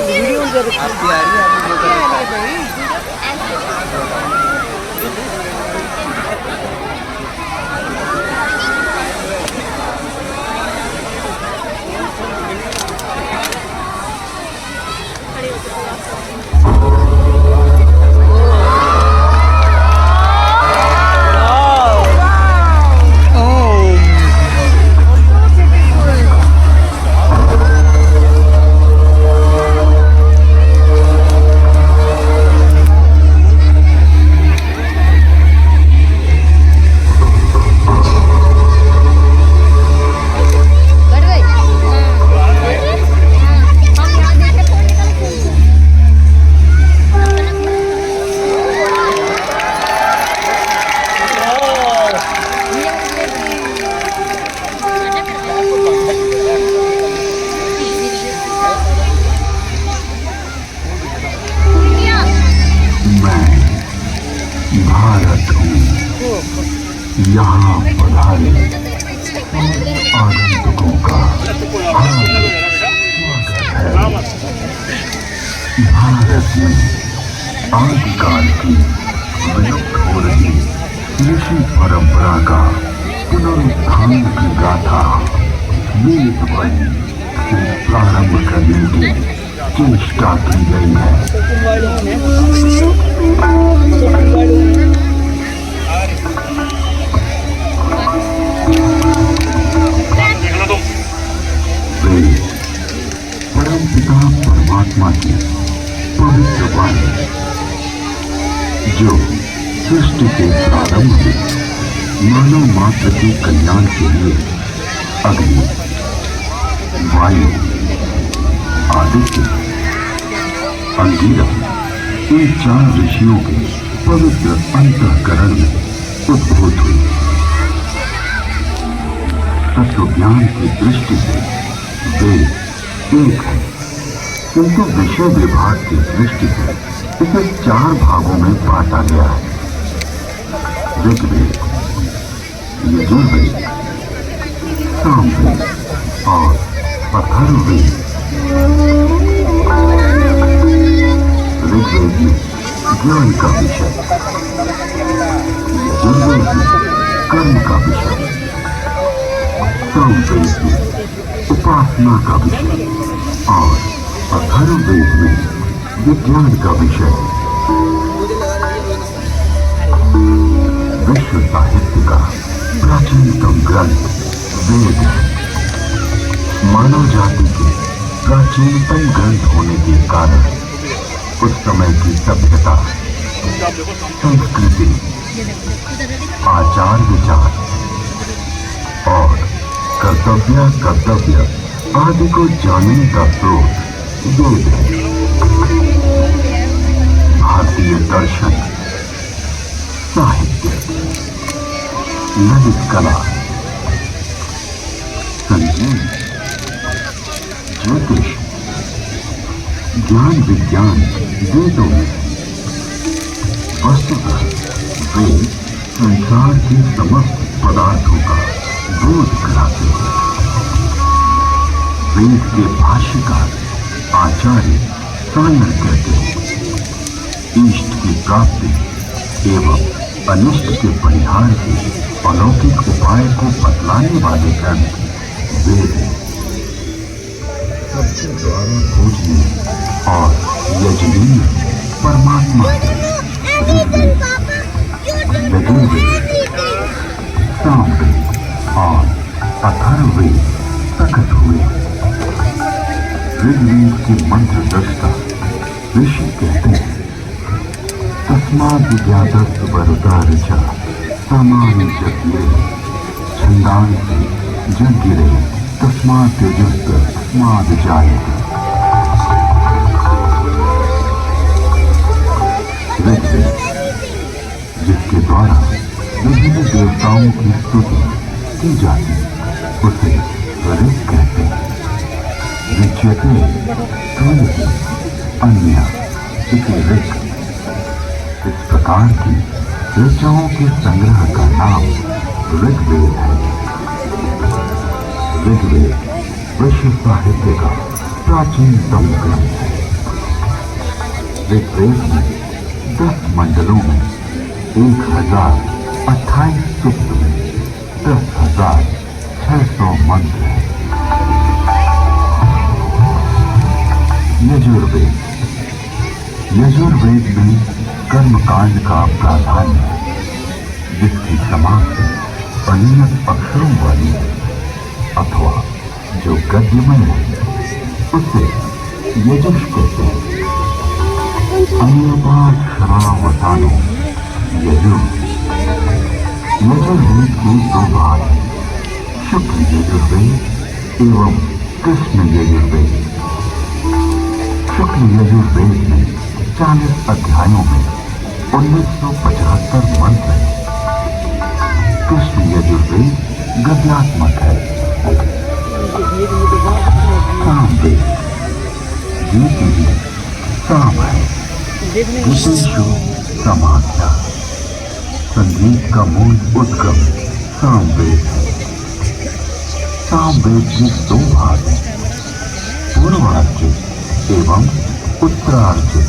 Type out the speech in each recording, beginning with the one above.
Video आपकी आ रही है यहाँ पधारे आगंतुकों का भारत में आदिकाल की विलुप्त हो रही ऋषि परंपरा का पुनरुत्थान की गाथा वेद वाणी से प्रारंभ करने की चेष्टा की गई है। परमपिता परमात्मा की पवित्र वाणी जो सृष्टि के प्रारंभ में मानव मात्र के कल्याण के लिए अग्नि, वायु, आदित्य, अंगिरस इन 4 ऋषियों के पवित्र अंतःकरण में उद्भूत हुई। तत्व ज्ञान की दृष्टि से वेद एक है, किंतु विषय विभाग की दृष्टि से इसे 4 भागों में बांटा गया है। ऋग्वेद, यजुर्वेद, सामवेद और अथर्ववेद। ऋग्वेद में ज्ञान का विषय, यजुर्वेद में कर्म का विषय, सामवेद में उपासना का विषय और अथर्ववेद में विज्ञान का विषय। विश्व साहित्य का प्राचीनतम ग्रंथ वेद है। मानव जाति के प्राचीनतम ग्रंथ होने के कारण उस समय की सभ्यता, संस्कृति, आचार विचार और कर्तव्य आदि को जानने का स्रोत वेद है। भारतीय दर्शन, साहित्य, ललित कला, संगीत, ज्योतिष, ज्ञान विज्ञान वेदों में। वस्तुतः वेद संसार के समस्त पदार्थों का बोध कराते हैं। वेद के भाष्यकार आचार्य सायर कहते हैं, इष्ट की प्राप्ति एवं अनिष्ट के परिहार के अलौकिक उपाय को बतलाने वाले ग्रंथ वेद है। सबके द्वारा पूजनीय और यजनीय परमात्मा ऋग्वेद, यजुर्वेद, सामवेद और अथर्ववेद प्रकट हुए। ऋग्वेद के मंत्र दृष्टा ऋषि कहते हैं, तस्माद् ज्ञातस्य वरुता ऋचा सामान्य जग्रे छंदांसि जग्रे तस्मात् तेजस्त तस्माद् जायते। ऋग्वेद जिसके द्वारा विभिन्न देवताओं की स्तुति की जाती उसे ऋग कहते हैं। ऋच्यते त्वयि अन्य इति ऋग। इस प्रकार की ऋचाओं के संग्रह का नाम ऋग्वेद है। ऋग्वेद विश्व साहित्य का प्राचीनतम ग्रंथ है। ऋग्वेद में 10 मंडलों में 1028 सूक्त में 10,600 मंत्र हैं। यजुर्वेद में कर्मकांड का प्राधान्य है, जिसकी समाप्ति अनियत अक्षरों वाली है अथवा जो गद्यमय है उसे यजुष कहते हैं। अन्यपाक्षरावसानो यजुर्वेद के 2 भाग हैं, शुक्ल यजुर्वेद एवं कृष्ण यजुर्वेद। शुक्ल यजुर्वेद में 40 अध्यायों में 1975 मंत्र हैं। कृष्ण यजुर्वेद गद्यात्मक है। सामवेद साम है, गीतेषु समाख्या। संगीत का मूल उद्गम सामवेद है। सामवेद के 2 भाग हैं, पूर्वार्जित एवं उत्तरार्जित।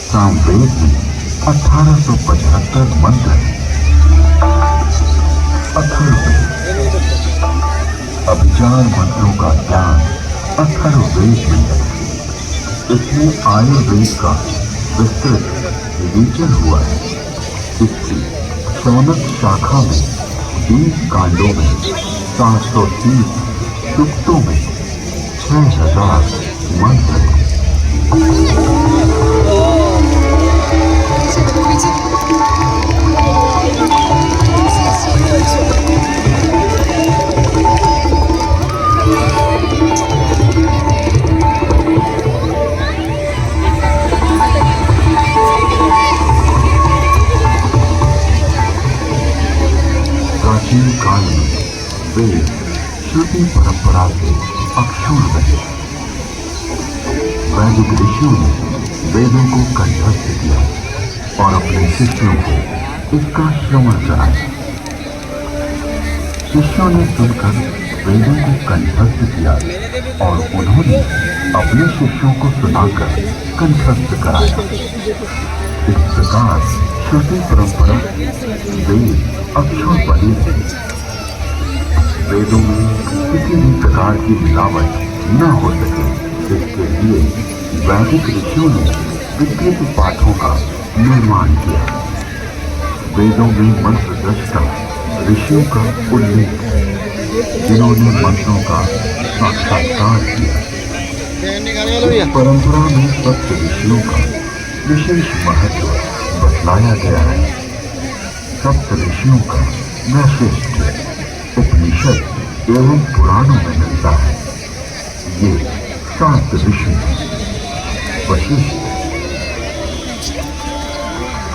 सामवेद में 1875 मंत्र हैं। अथर्ववेद अभिचार मंत्रों का ज्ञान अथर्ववेद में है। इसमें आयुर्वेद का विस्तृत विवेचन हुआ है। इसकी शौनक शाखा में 20 कांडों में 730 सूक्तों में 6000 मंत्र हैं। प्राचीन काल में वेद श्रुति परंपरा के अक्षुण रहे। वैदिक ऋषियों ने वेदों को कंठस्थ किया और अपने शिष्यों को इसका श्रवण कराया। शिष्यों ने सुनकर वेदों को कंठस्थ किया और उन्होंने अपने शिष्यों को सुनाकर कंठस्थ कराया। इस प्रकार श्रुति परंपरा वेद अक्षुण बनी रही। वेदों में किसी भी प्रकार की मिलावट न हो सके, इसके लिए वैदिक ऋषियों ने विस्तृत पाठों का निर्माण किया। वेदों में मंत्र दृष्टा ऋषियों का उल्लेख है, जिन्होंने मंत्रों का साक्षात्कार किया। इस परंपरा में सप्त ऋषियों का विशेष महत्व बतलाया गया है। सप्त ऋषियों का वैशिष्ट्य उपनिषद एवं पुराणों में मिलता है। ये 7 ऋषि वशिष्ठ,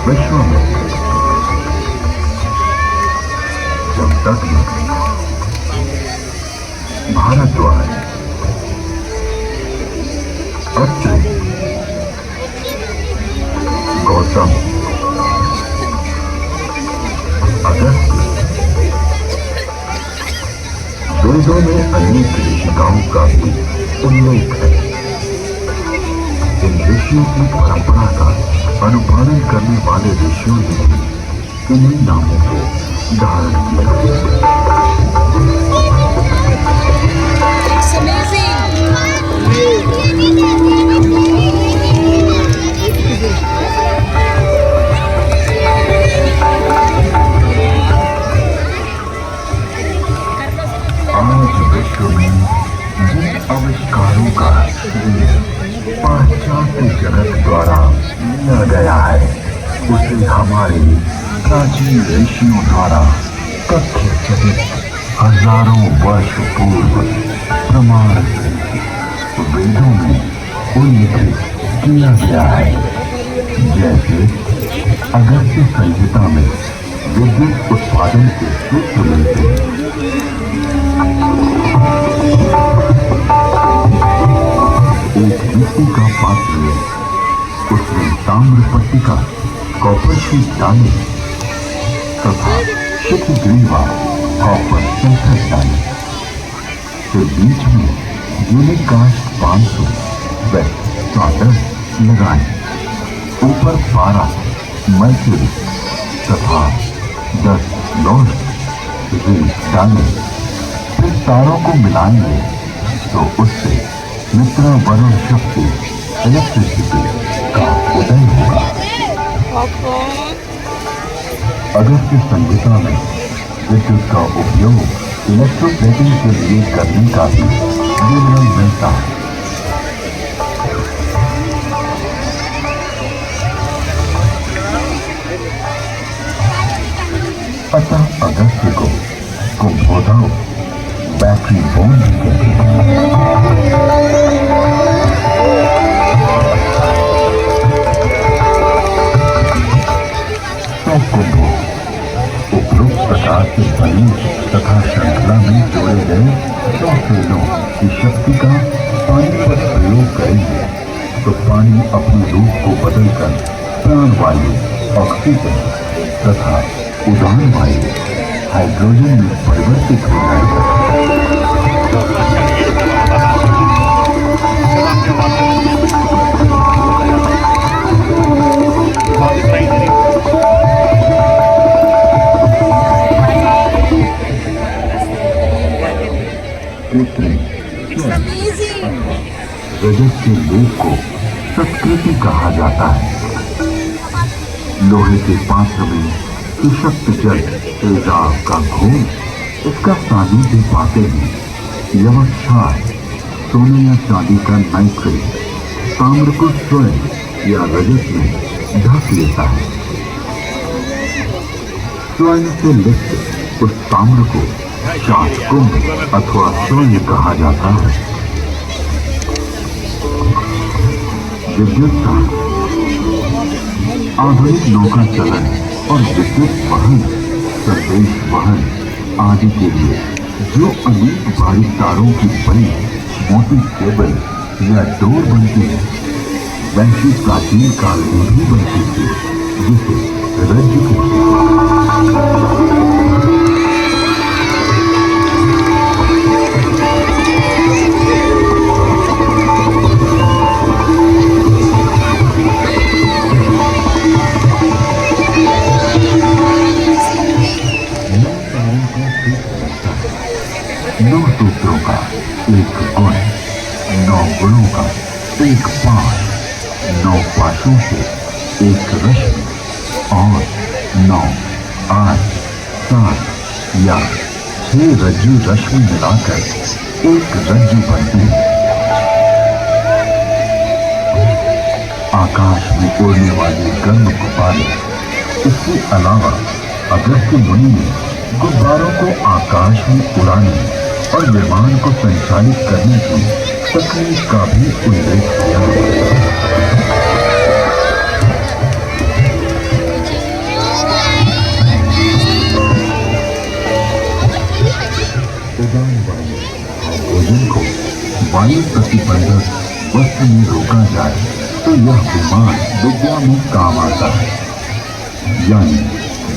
विश्वामित्र, जमदग्नि, भारद्वाज, अत्रि, गौतम, अगस्त्य। वेदों में अनेक ऋषिकाओं का भी उल्लेख है। इन ऋषियों की परंपरा का अनुपालन करने वाले ऋषियों ने भी इन्हीं नामों को धारण किया। आज विश्व में जिन आविष्कारों का पाश्चात्य जगत द्वारा लिया गया है, उसे हमारे प्राचीन ऋषियों द्वारा तथ्य सहित हजारों वर्ष पूर्व प्रमाण से वेदों में उल्लेख किया गया है। जैसे अगस्त्य संहिता में विद्युत उत्पादन के सूत्र मिलते हैं। एक मिट्टी का पात्र ले, उसमें ताम्र पट्टिका कॉपर शीट डालें तथा शुद्ध ग्रीवा कॉपर सल्फेट डालें। फिर बीच में यूनिकास्ट 500 वेस्ट स्टार्टर लगाएं। ऊपर 12 मर्क्यूरी तथा 10 लॉर्ड रिंग डालें। फिर तारों को मिलाएंगे तो उससे मित्रा वरुण शक्ति इलेक्ट्रिसिटी का उदय होगा। अगस्त्य संहिता में विद्युत का उपयोग इलेक्ट्रोप्लेटिंग के लिए करने का भी विवरण मिलता है। अतः अगस्त्य को कुंभोधव बैटरी बोन कहते हैं। तो कुंभो उपरोक्त प्रकार से बनी तथा श्रृंखला में जोड़े गए 100 सेलों की शक्ति का पानी पर प्रयोग करेंगे तो पानी अपने रूप को बदलकर प्राणवायु, ऑक्सीजन तथा उदान वायु हाइड्रोजन में परिवर्तित हो जाएगा। रजत के लोक को संस्कृति कहा जाता है। लोहे के पात्र में सुषक्त जल तेजाब का घोल इसका सानिध्य पाते हैं। यह क्षार सोने या चांदी का नाइट्रेट ताम्र को स्वर्ण या रजत में ढक लेता है। स्वर्ण से लिप्त उस ताम्र को शातकुंभ अथवा स्वर्ण कहा जाता है। विद्युत का आधुनिक नौका चलन और विद्युत वहन, संदेश वहन आदि के लिए जो अनेक बारीक तारों की बनी मोटी केबल या डोर बनती है, वैसी प्राचीन काल में भी बनती थी, जिसे रज्जु कहते हैं। नौ सूत्रों का एक गुण, 9 गुणों का एक पाश, 9 पाशों से एक रश्मि और 9 8 7 या 6 रज्जु रश्मि मिलाकर एक रज्जु बनती है। आकाश में उड़ने वाले गर्म गुब्बारे। इसके अलावा अगस्त्य मुनि ने गुब्बारों को आकाश में उड़ाने और विमान को संचालित करने की तकनीक का भी उल्लेख किया है। उदान वायु हाइड्रोजन को वायु प्रतिबंधक वस्त्र में रोका जाए तो यह विमान विद्या में काम आता है। यानी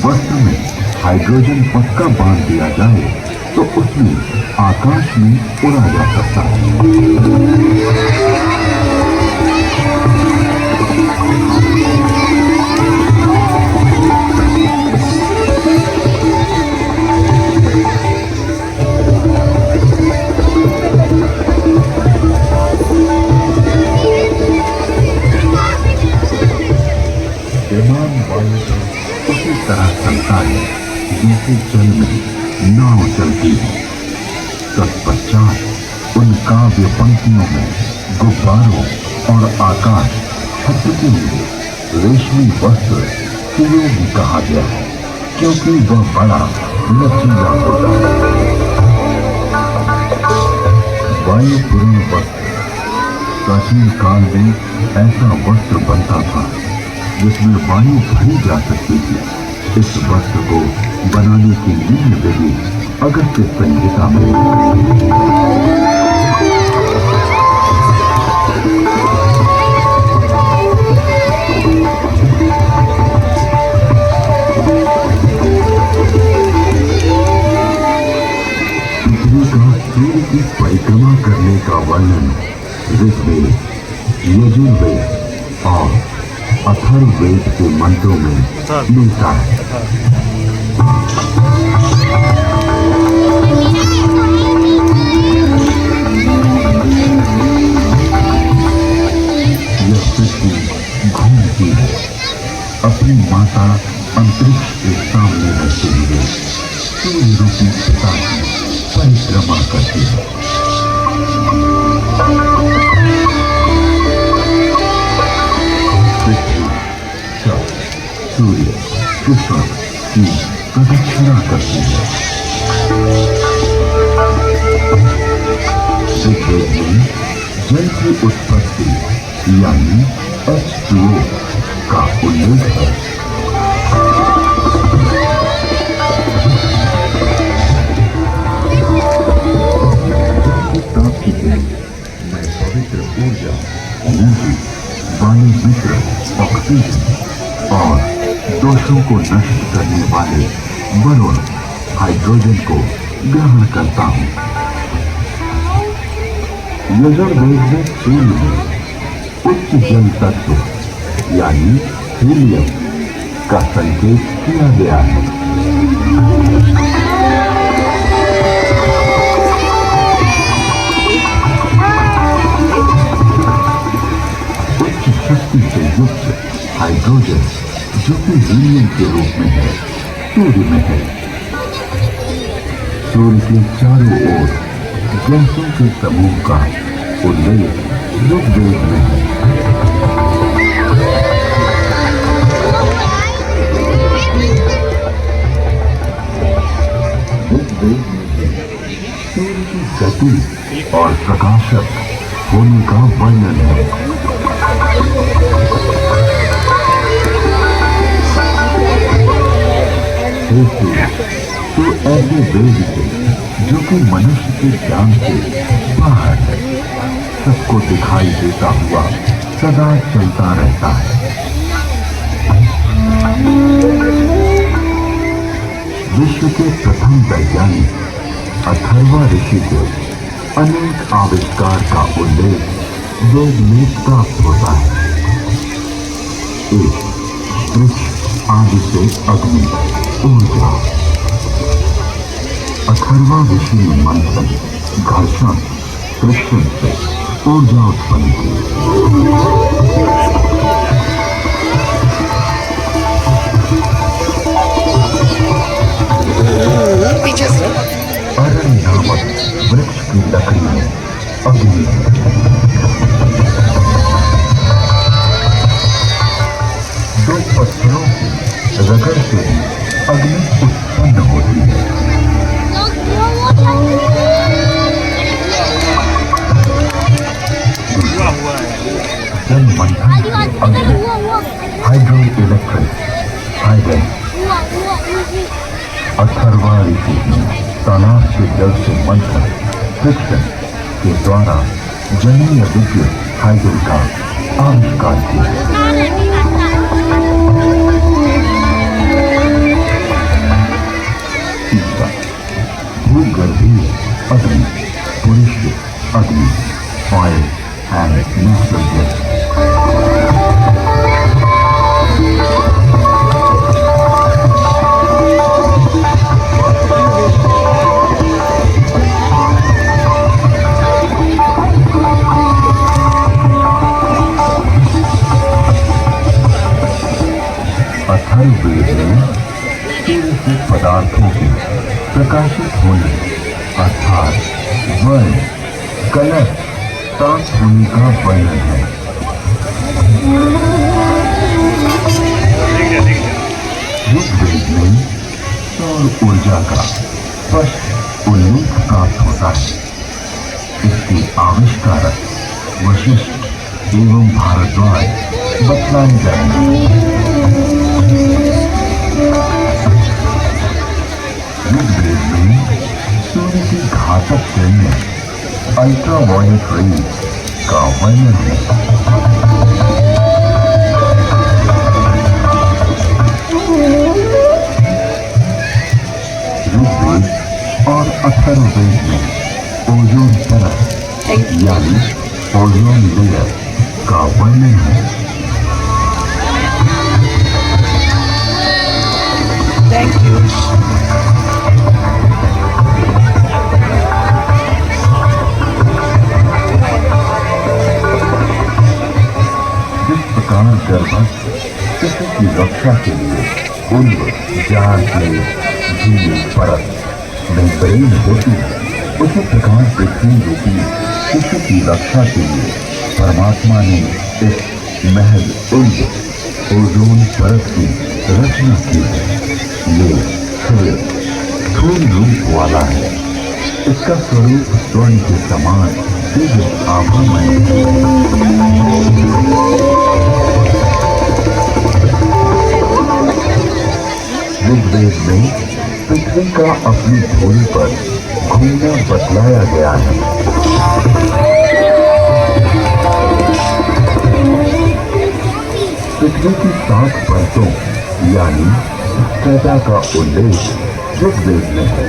वस्त्र में हाइड्रोजन पक्का बांध दिया जाए तो उसमें आकाश में उड़ा जा सकता है। विमान वायु उसी तरह चलता है जैसे जल में नाव चलती है। तत्पश्चात उन काव्य पंक्तियों में गुब्बारों और आकाश छत्र के लिए रेशमी वस्त्र सुयोगी कहा गया है, क्योंकि वह बड़ा लचीला होता है। वायुपूर्ण वस्त्र प्राचीन काल में ऐसा वस्त्र बनता था जिसमें वायु भरी जा सकती थी। इस वस्त्र को बनाने की निम्न विधि अगस्त्य संहिता में पृथ्वी का सूर्य की परिक्रमा करने का वर्णन ऋग्वेद, यजुर्वेद और अथर्ववेद के मंत्रों में मिलता है। यह पृथ्वी घूमती है, अपनी माता अंतरिक्ष के सामने रहते हुए सूर्य रूपी पिता की परिक्रमा करती है। पृथ्वी, चंद्र, सूर्य, कृष्ण की प्रदक्षिणा करती है। ऋग्वेद में जल की उत्पत्ति यानी H2O का उल्लेख है। प्राप्ति के मैं पवित्र ऊर्जा, एनर्जी, वायु मित्र, ऑक्सीजन और दोषों को नष्ट करने वाले वरुण हाइड्रोजन को ग्रहण करता हूँ। यजुर्वेद में सूर्य में उच्च जल तत्व यानी हीलियम का संकेत किया गया है। उच्च शक्ति से युक्त हाइड्रोजन जो कि हीलियम के रूप में है, सूर्य में है। सूर्य के चारों ओर गैसों के समूह का उल्लेख ऋग्वेद में है। ऋग्वेद में सूर्य की गति और प्रकाशक होने का वर्णन है। हे सूर्य, तो ऐसे वेद थे जो कि मनुष्य के ज्ञान से बाहर है, सबको दिखाई देता हुआ सदा चलता रहता है। विश्व के प्रथम वैज्ञानिक अथर्वा ऋषि के अनेक आविष्कार का उल्लेख वेद में प्राप्त होता है। एक वृक्ष आदि से अग्नि, ऊर्जा। अथर्वा ऋषि ने मंथन, घर्षण, फ्रिक्शन से ऊर्जा उत्पन्न की। अरण नामक वृक्ष की लकड़ी में अग्नि है। दो पत्थरों की रगड़ से ही अग्नि उत्पन्न होती है। जल मंथन से अग्नि, हाइड्रो इलेक्ट्रिक, हाइड्रेन। अथर्वा ऋषि तालाब के जल से मंथन, फ्रिक्शन के द्वारा जलीय विद्युत हाइड्रोजन का आविष्कार किया। तीसरा, भूगर्भीय अग्नि, पुरुष अग्नि, oil and natural gas. Atharvaveda में सूर्य से पदार्थों के प्रकाशित होने अर्थात वर्ण, कलर प्राप्त होने का वर्णन है। ऋग्वेद में सौर ऊर्जा का स्पष्ट उल्लेख प्राप्त होता है। इसके आविष्कारक वशिष्ठ एवं भारद्वाज बतलाए जाएंगे। ऋग्वेद में सूर्य की घातक किरणें अल्ट्रावायलेट रेज का वर्णन है। ऋग्वेद और अथर्ववेद में यानी ओजोन लेयर का वर्णन है। Thank you. जिस प्रकार गर्भस्थ शिशु की रक्षा के लिए उल्व जाल के झील परत मेम्ब्रेन होती है, उसी प्रकार पृथ्वी रूपी शिशु की रक्षा के लिए परमात्मा ने इस महज उल्व ओजोन परत की रचना की है। ये स्थूल रूप वाला है। इसका स्वरूप स्वर्ण के समान दिव्य आभामय है। ऋग्वेद में पृथ्वी का अपनी धूल पर घूमना बतलाया गया है। पृथ्वी की 7 परतों यानी स्ट्रेटा का उल्लेख ऋग्वेद में है।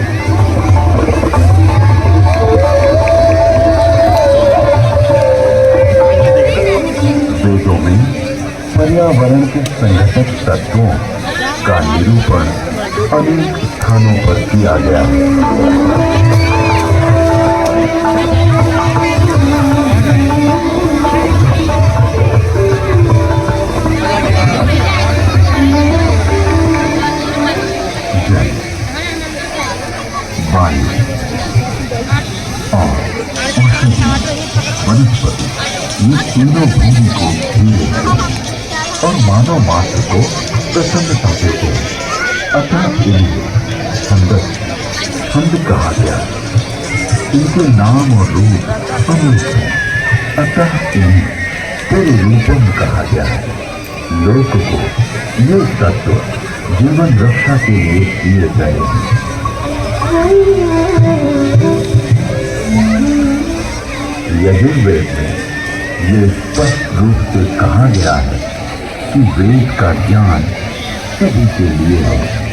वेदों में पर्यावरण के संघटक तत्वों का निरूपण अनेक स्थानों पर किया गया है। जल, वायु और वनस्पति, ये तीनों भूमि को घेरे और मानव मात्र को प्रसन्नता देते हैं। अतः इन्हें छंद कहा गया। इनके नाम और रूप अनंत हैं, अतः इन्हें तेरे रूपम कहा गया है। लोक को ये तत्व जीवन रक्षा के लिए दिए गए हैं। यजुर्वेद में ये स्पष्ट रूप से कहा गया है कि वेद का ज्ञान सभी के लिए है।